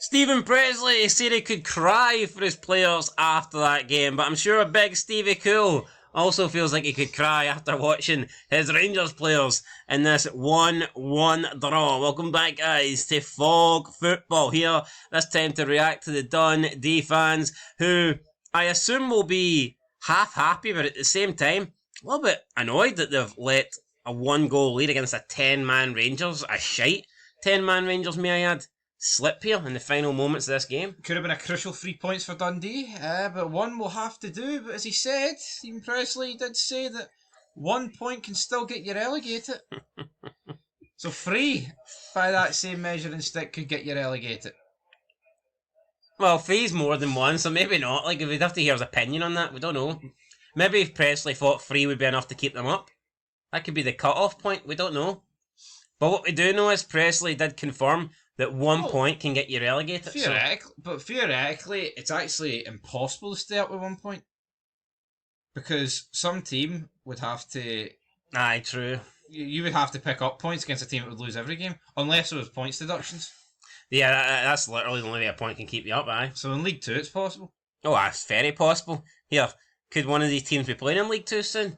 Stephen Pressley said he could cry for his players after that game, but I'm sure a big Stevie Cool also feels like he could cry after watching his Rangers players in this 1-1 draw. Welcome back, guys, to Fog Football here, this time to react to the Dundee fans, who I assume will be half happy, but at the same time, a little bit annoyed that they've let a 1-goal lead against a 10-man Rangers, a shite 10-man Rangers, may I add, slip here in the final moments of this game. Could have been a crucial 3 points for Dundee, but one will have to do. But as he said, Stephen Pressley did say that 1 point can still get you relegated. So 3, by that same measuring stick, could get you relegated. Well, 3's more than 1, so maybe not. Like, we'd have to hear his opinion on that. We don't know. Maybe if Pressley thought 3 would be enough to keep them up. That could be the cut-off point. We don't know. But what we do know is Pressley did confirm that 1 point can get you relegated. But theoretically, it's actually impossible to stay up with 1 point. Because some team would have to... Aye, true. You would have to pick up points against a team that would lose every game. Unless there was points deductions. Yeah, that's literally the only way a point can keep you up, aye. So in League 2 it's possible. Oh, that's very possible. Here, could one of these teams be playing in League 2 soon?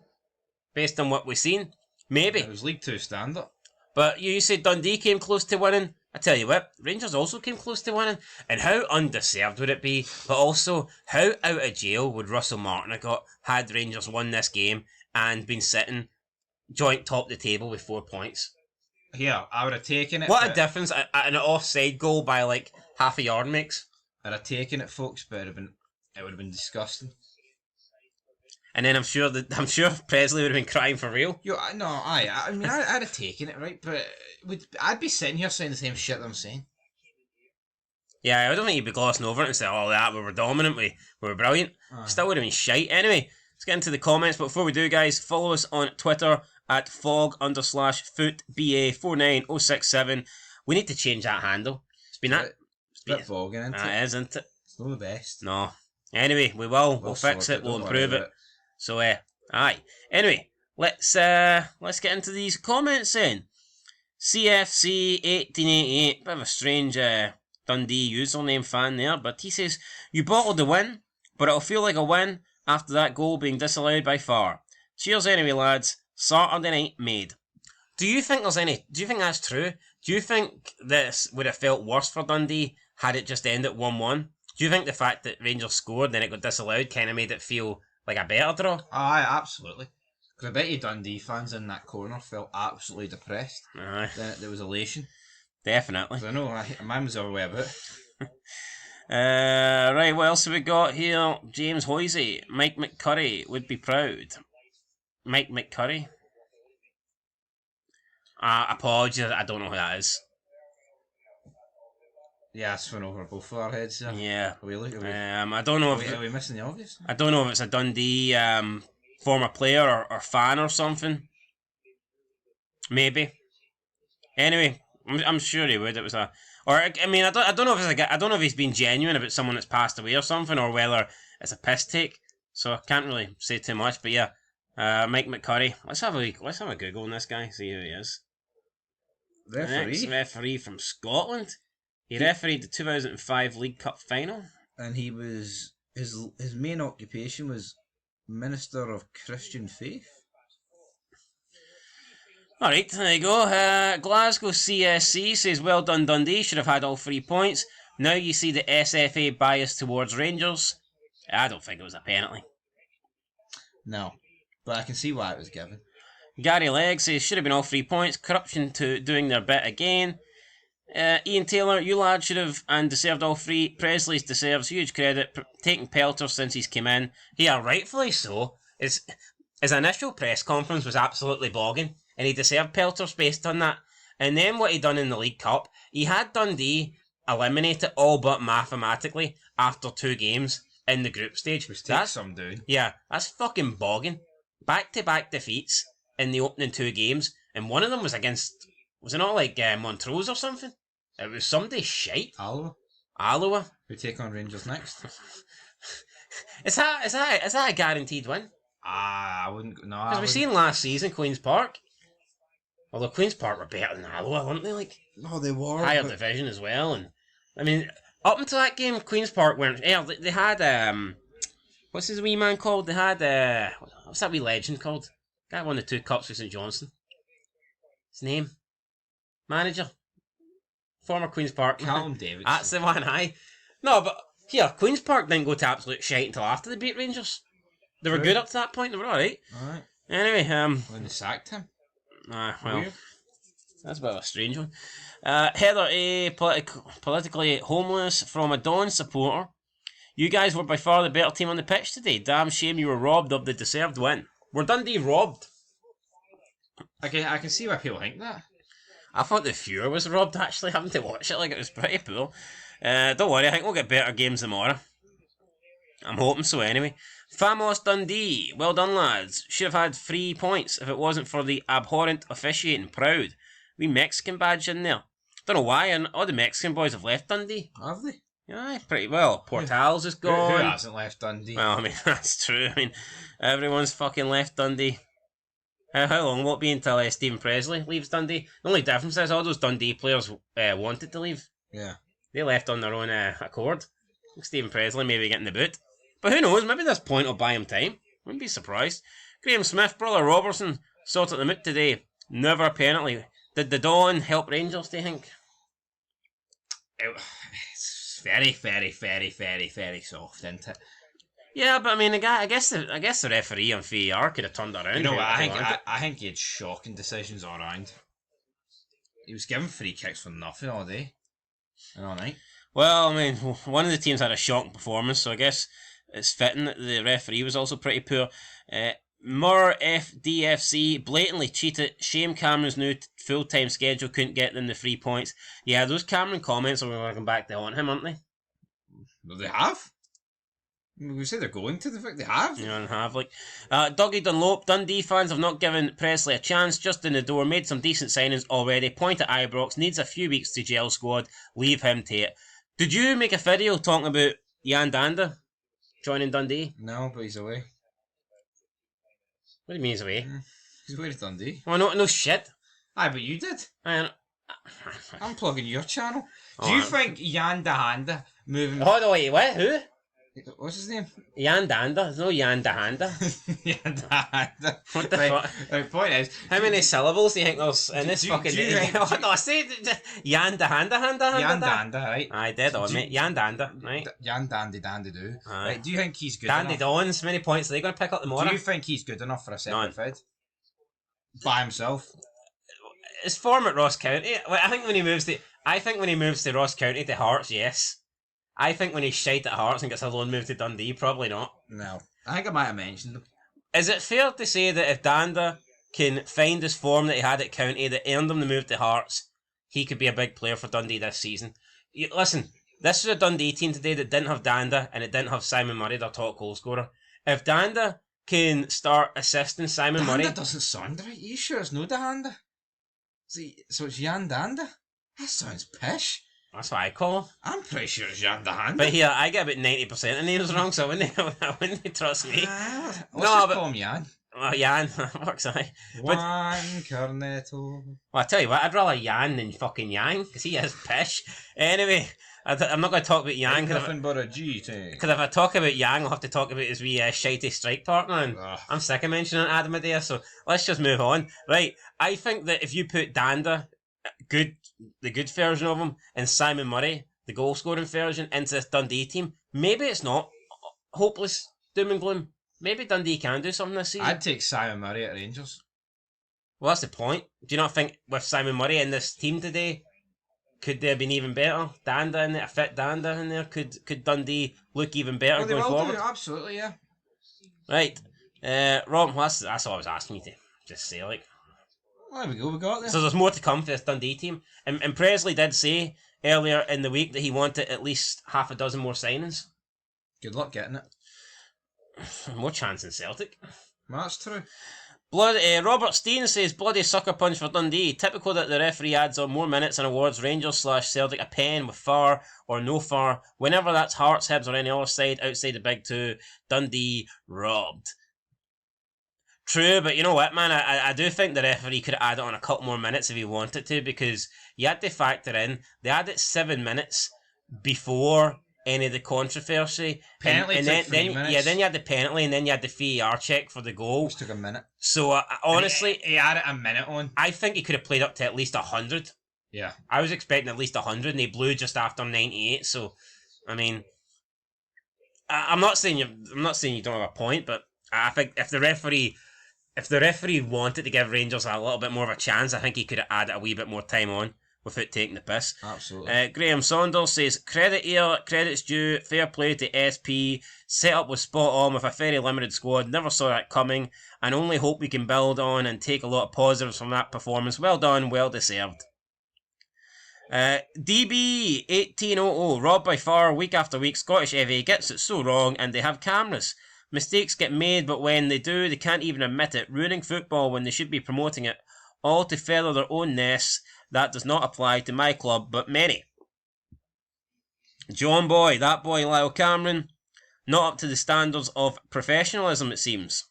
Based on what we've seen? Maybe. It was League 2 standard. But you said Dundee came close to winning. I tell you what, Rangers also came close to winning. And how undeserved would it be? But also, how out of jail would Russell Martin have got had Rangers won this game and been sitting joint top the table with 4 points? Here, I would have taken it. What a difference an offside goal by like half a yard makes. I'd have taken it, folks, but it would have been disgusting. And then I'm sure Pressley would have been crying for real. I mean, I'd have taken it, right? But I'd be sitting here saying the same shit that I'm saying. Yeah, I don't think he'd be glossing over it and say, "Oh, that we were dominant, we were brilliant." Still would have been shite. Anyway, let's get into the comments. But before we do, guys, follow us on Twitter at fog_footba49067. We need to change that handle. It's a bit bogging, isn't it? Isn't it? It's not the best. No. Anyway, we will. We'll fix it. We'll improve it. So, aye. Anyway, let's get into these comments then. CFC1888, bit of a strange Dundee username fan there, but he says, "You bottled the win, but it'll feel like a win after that goal being disallowed by VAR. Cheers anyway, lads. Saturday night made." Do you think that's true? Do you think this would have felt worse for Dundee had it just ended 1-1? Do you think the fact that Rangers scored and then it got disallowed kind of made it feel like a better draw? Aye, absolutely. Because I bet you Dundee fans in that corner felt absolutely depressed. Aye. Then there was elation. Definitely. I know, mine was the other way about it. Right, what else have we got here? James Hoisey, Mike McCurry would be proud. Mike McCurry? Apologies, I don't know who that is. Yeah, it's went over both of our heads. Yeah. I don't know if... Are we missing the obvious? I don't know if it's a Dundee former player or fan or something. Maybe. Anyway, I'm sure he would. It was a... Or, I mean, I don't know if it's I don't know if he's been genuine about someone that's passed away or something, or whether it's a piss take. So I can't really say too much, but yeah. Mike McCurry. Let's have a Google on this guy, see who he is. Referee from Scotland. He refereed the 2005 League Cup final. And he was... His main occupation was Minister of Christian Faith. Alright, there you go. Glasgow CSC says, "Well done Dundee, should have had all 3 points. Now you see the SFA bias towards Rangers." I don't think it was a penalty. No, but I can see why it was given. Gary Legg says, "Should have been all 3 points. Corruption to doing their bit again." Ian Taylor, "You lads should have and deserved all 3. Presley's deserves huge credit, taking Pelter since he's come in." Yeah, rightfully so. His initial press conference was absolutely bogging, and he deserved Pelters based on that. And then what he done in the League Cup, he had Dundee eliminated all but mathematically after 2 games in the group stage. Which takes some doing. Yeah, that's fucking bogging. Back-to-back defeats in the opening 2 games, and one of them was against... Was it not like Montrose or something? It was somebody shite. Alloa. Who take on Rangers next? Is that a guaranteed win? I wouldn't... No, because we've seen last season Queen's Park. Although Queen's Park were better than Alloa, weren't they? Like, no, they were. Higher division as well, and I mean, Up until that game, Queen's Park weren't. Yeah, they had what's his wee man called? They had what's that wee legend called? Guy won the 2 cups with St Johnstone. His name, manager, former Queen's Park. Callum Davidson. That's the one. Aye. No, but here Queen's Park didn't go to absolute shite until after they beat Rangers. They were good up to that point. They were all right. Alright. Anyway, When they sacked him. well, Weird. that's a bit of a strange one. Heather A, politically homeless from a Dawn supporter. You guys were by far the better team on the pitch today. Damn shame you were robbed of the deserved win. Were Dundee robbed? I can see why people think that. I thought the viewer was robbed, actually, having to watch it. Like, it was pretty poor. Don't worry, I think we'll get better games tomorrow. I'm hoping so anyway. Famos Dundee. Well done, lads. Should have had 3 points if it wasn't for the abhorrent officiating. Proud. Wee Mexican badge in there. Don't know why, and all the Mexican boys have left Dundee. Have they? Yeah, pretty well. Portals is gone. Who hasn't left Dundee? Well, I mean, that's true. I mean, everyone's fucking left Dundee. How long will it be until Stephen Pressley leaves Dundee? The only difference is all those Dundee players wanted to leave. Yeah. They left on their own accord. Stephen Pressley maybe getting the boot. But who knows, maybe this point will buy him time. Wouldn't be surprised. Graham Smith, brother Robertson, sorted them out today. Never a penalty. Did the Dawn help Rangers, do you think? It's very, very, very, very, very soft, isn't it? Yeah, but I mean, I guess the referee on VAR could have turned it around. You know what? I think he had shocking decisions all around. He was given free kicks for nothing all day and all night. Well, I mean, one of the teams had a shocking performance, so I guess it's fitting that the referee was also pretty poor. Mur FDFC blatantly cheated. Shame Cameron's new full-time schedule couldn't get them the 3 points. Yeah, those Cameron comments are going to come back to haunt him, aren't they? Well, they have. We say they're going to. They have. You know, and have like Dougie Dunlop. Dundee fans have not given Pressley a chance. Just in the door, made some decent signings already. Point at IBROX. Needs a few weeks to gel squad. Leave him to it. Did you make a video talking about Jan Danda joining Dundee? No, but he's away. What do you mean he's away? He's away to Dundee. Oh, no shit. Aye, but you did. I'm plugging your channel. Do you think Jan Dahanda moving... Hold on, wait, what? Who? What's his name? Jan Danda. There's no Jan Dahanda. Jan Dahanda. What the fuck? The point is... How many syllables do you think there's in this fucking... What do I say? Jan Dahanda? Jan Danda, right? Aye, dead on, mate. Jan Danda, right? Jan Dandy Dandy-doo. Aye. Right, do you think he's good Dandy enough? Dons, how many points are they going to pick up tomorrow? Do you think he's good enough for a separate fed? By himself? His form at Ross County, I think when he moves to Ross County to Hearts, yes. I think when he's shite at Hearts and gets a loan move to Dundee, probably not. No. I think I might have mentioned him. Is it fair to say that if Danda can find his form that he had at County that earned him the move to Hearts, he could be a big player for Dundee this season? Listen, this is a Dundee team today that didn't have Danda and it didn't have Simon Murray, their top goal scorer. If Danda can start assisting Simon Murray... Danda doesn't sound right. Are you sure it's no Danda? So it's Jan Danda? That sounds pish. That's what I call him. I'm pretty sure it's Jan Danda. But here, I get about 90% of names wrong, so I wouldn't trust me. Let's just call him Jan. Well, Jan, works, aye. Juan Cornetto. Well, I tell you what, I'd rather Jan than fucking Yang, because he is pish. Anyway, I'm not going to talk about Yang. Nothing but a G thing. Because if I talk about Yang, I'll have to talk about his wee shitey strike partner, and I'm sick of mentioning Adam Adair, so let's just move on. Right, I think that if you put Danda, the good version of him, and Simon Murray, the goal scoring version, into this Dundee team, maybe it's not hopeless doom and gloom. Maybe Dundee can do something this season. I'd take Simon Murray at Rangers. Well, that's the point. Do you not think with Simon Murray in this team today, could they have been even better? Danda in there, a fit Danda in there, could Dundee look even better going forward? Absolutely, yeah. Right. Rob, that's all I was asking you to just say, like. Well, there we go, we got there. So there's more to come for this Dundee team. And Pressley did say earlier in the week that he wanted at least half a dozen more signings. Good luck getting it. More chance than Celtic. Well, that's true. Robert Steen says, bloody sucker punch for Dundee. Typical that the referee adds on more minutes and awards Rangers/Celtic a pen with far or no far. Whenever that's Hearts, Hibs or any other side outside the big two, Dundee robbed. True, but you know what, man? I do think the referee could have added on a couple more minutes if he wanted to, because you had to factor in they added 7 minutes before any of the controversy. Penalty and took then, 3 minutes. Yeah, then you had the penalty, and then you had the VAR check for the goal. Which took a minute. So honestly, he had it a minute on. I think he could have played up to at least 100. Yeah. I was expecting at least 100, and he blew just after 98. So, I mean, I'm not saying you don't have a point, but I think if the referee wanted to give Rangers a little bit more of a chance, I think he could have added a wee bit more time on without taking the piss. Absolutely. Graham Saunders says, credit here, credit's due, fair play to SP, setup was spot on with a very limited squad, never saw that coming, and only hope we can build on and take a lot of positives from that performance. Well done, well deserved. DB 1800, Rob by far, week after week, Scottish FA gets it so wrong, and they have cameras. Mistakes get made, but when they do, they can't even admit it, ruining football when they should be promoting it, all to feather their own nests. That does not apply to my club, but many. John Boy, that boy Lyle Cameron, not up to the standards of professionalism, it seems.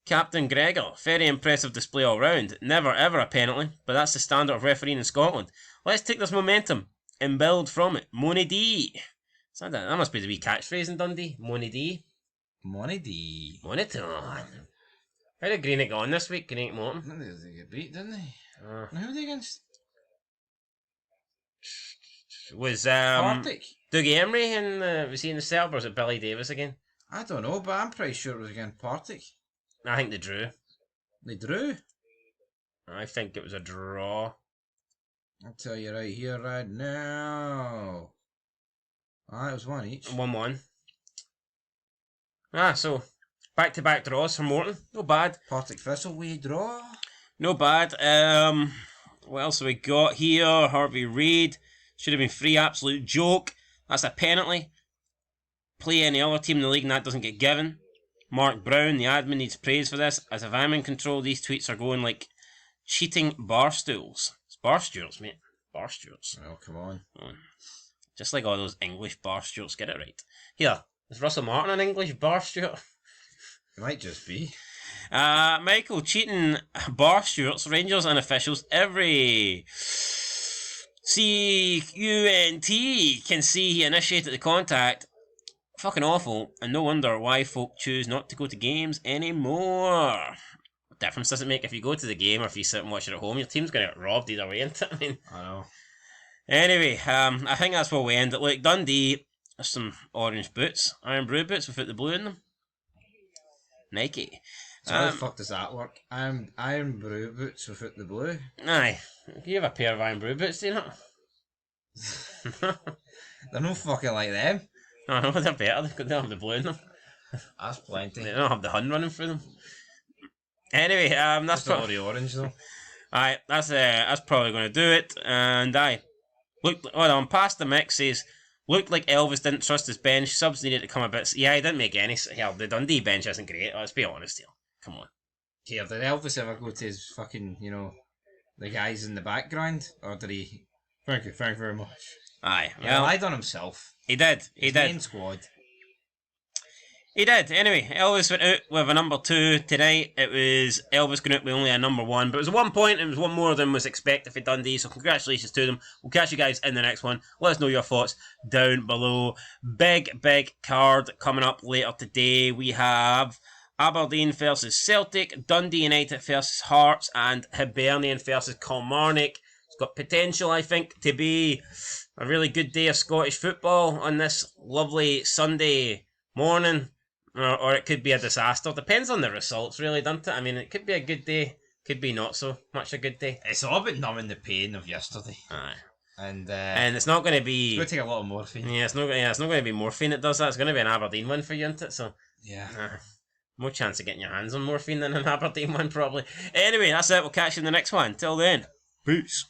Captain Gregor, very impressive display all round. Never ever a penalty, but that's the standard of refereeing in Scotland. Let's take this momentum and build from it. Money D. That must be the wee catchphrase in Dundee. Money D. Money D. Money D. How did Greenock go on this week? Greenock Morton. They get beat, didn't they? Who were they against? Was Partick. Dougie Emery and was he in the setup, or was it Billy Davis again? I don't know, but I'm pretty sure it was against Partick. I think they drew. They drew? I think it was a draw. I'll tell you right here, right now. It was one each. 1-1. So back-to-back draws for Morton. No bad. Partick Thistle, we draw. No bad. What else have we got here? Harvey Reid. Should have been free. Absolute joke. That's a penalty. Play any other team in the league and that doesn't get given. Mark Brown, the admin, needs praise for this. As if I'm in control, these tweets are going like cheating bar stools. It's bar stewards, mate. Bar stewards. Oh, come on. Just like all those English bar stewards. Get it right. Here, is Russell Martin an English bar steward? It might just be. Michael, cheating bar stewards, Rangers and officials, every CUNT can see he initiated the contact. Fucking awful, and no wonder why folk choose not to go to games anymore. What difference does it make if you go to the game or if you sit and watch it at home? Your team's going to get robbed either way, isn't it? I mean, I know. Anyway, I think that's where we end it. Look, Dundee, there's some orange boots, Iron Brew boots without the blue in them. Nike. So how the fuck does that work? Iron Brew boots without the blue? Aye. You have a pair of Iron Brew boots, do you not? They're no fucking like them. I know, they're better. They don't have the blue in them. That's plenty. They don't have the Hun running through them. Anyway, that's probably orange though. Aye, that's probably going to do it. And hold on, past the mix says, looked like Elvis didn't trust his bench. Subs needed to come a bit. Yeah, he didn't make any. Hell, the Dundee bench isn't great. Let's be honest here. Come on. Here, did Elvis ever go to his fucking, the guys in the background? Or did he... Thank you very much. Aye. He relied on himself. He did. His main squad. He did. Anyway, Elvis went out with a number 2 tonight. It was Elvis going out with only a number 1. But it was 1 point. It was one more than was expected for Dundee. So congratulations to them. We'll catch you guys in the next one. Let us know your thoughts down below. Big card coming up later today. We have Aberdeen versus Celtic, Dundee United versus Hearts, and Hibernian versus Kilmarnock. It's got potential, I think, to be a really good day of Scottish football on this lovely Sunday morning. Or it could be a disaster. Depends on the results, really, doesn't it? I mean, it could be a good day, could be not so much a good day. It's all about numbing the pain of yesterday. Aye. And it's not going to be... It's going to take a lot of morphine. Yeah, it's not going to be morphine that does that. It's going to be an Aberdeen win for you, isn't it? So, yeah. More chance of getting your hands on morphine than an Aberdeen one, probably. Anyway, that's it. We'll catch you in the next one. Till then, peace.